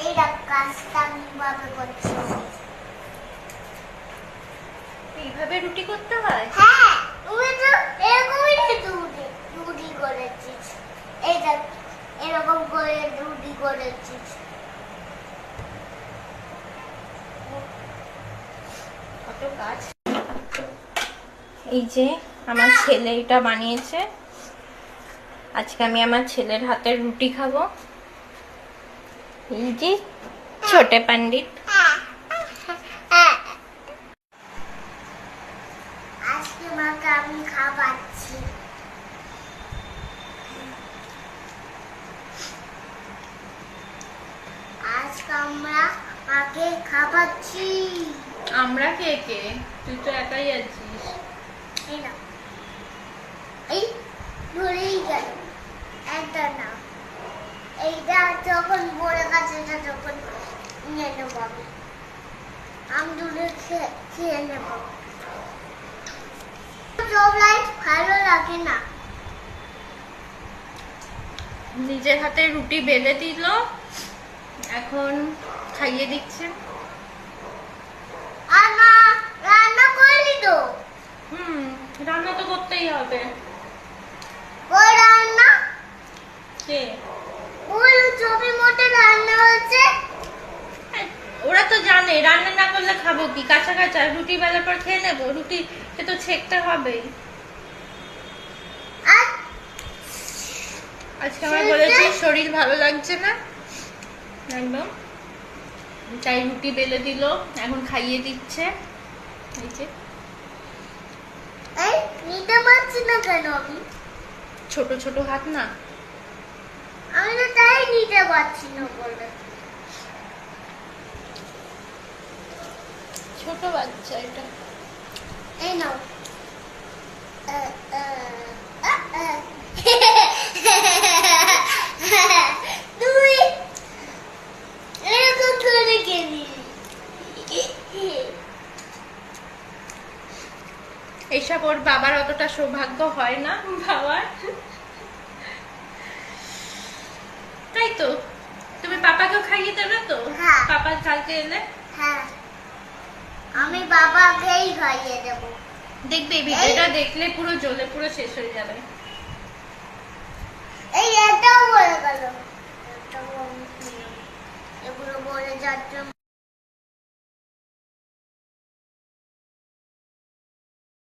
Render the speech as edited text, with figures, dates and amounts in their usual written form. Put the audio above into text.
এইটা কাজটা কিভাবে করছি? এইভাবে রুটি করতে হয়? হ্যাঁ, তুমি তো এরকমই রুটি করেছিস। এইটা এরকম করে রুটি করেছিস। কত কাজ। এই যে আমার ছেলে এটা বানিয়েছে, আজকে আমি আমার ছেলের হাতের রুটি খাবো। এই যে ছোটে পণ্ডিত। আজকে মাকে আমি খাওয়াচ্ছি। আজকে আমরা মাকে খাওয়াচ্ছি। আমরা কে কে? তুই তো একাই আছিস। এই না, এই ধরেই গেল একটা না। এইটা যখন বড় কাছে তখন নিয়ে নেবো আমি দুটো খেয়ে নেব। চকলেট ভালো লাগে না। নিজের হাতে রুটি বেলে দিল, এখন খাইয়ে দিচ্ছে। আর মা রান্না করলি তো? রান্না তো করতেই হবে। ওই রান্না কে? ওই ছবি মোটে রান্না হয়েছে। ওরা তো জানে রান্না না করলে খাবো কি, কাঁচা কাঁচা রুটি বেলার পর খেয়ে নেবো। রুটি সে তো ছেঁকতে হবেই। আর আজকে আমার বলেছি শরীর ভালো লাগছে না একদম, তাই রুটি বেলে দিল, এখন খাইয়ে দিচ্ছে। এই যে এই নিতে পারছি না কেন আমি? ছোট ছোট হাত না, আমি তো তাই নিতে পারছি না বলে। ছোট বাচ্চা এটা। এই নাও। তুই এরকম করে গেলি। এইসব ওর বাবার অতটা সৌভাগ্য হয় না বাবার, তাই তো। তুমি পাপাকেও খাইয়ে দেবে তো? হ্যাঁ। পাপা কালকে এলে হ্যাঁ, আমি বাবাকেই খাইয়ে দেবো। দেখবে এই ভিডিওটা দেখলে পুরো জ্বলে পুরো শেষ হয়ে যাবে। এই এটাও বলে গেল, এগুলো বলে যাচ্ছে।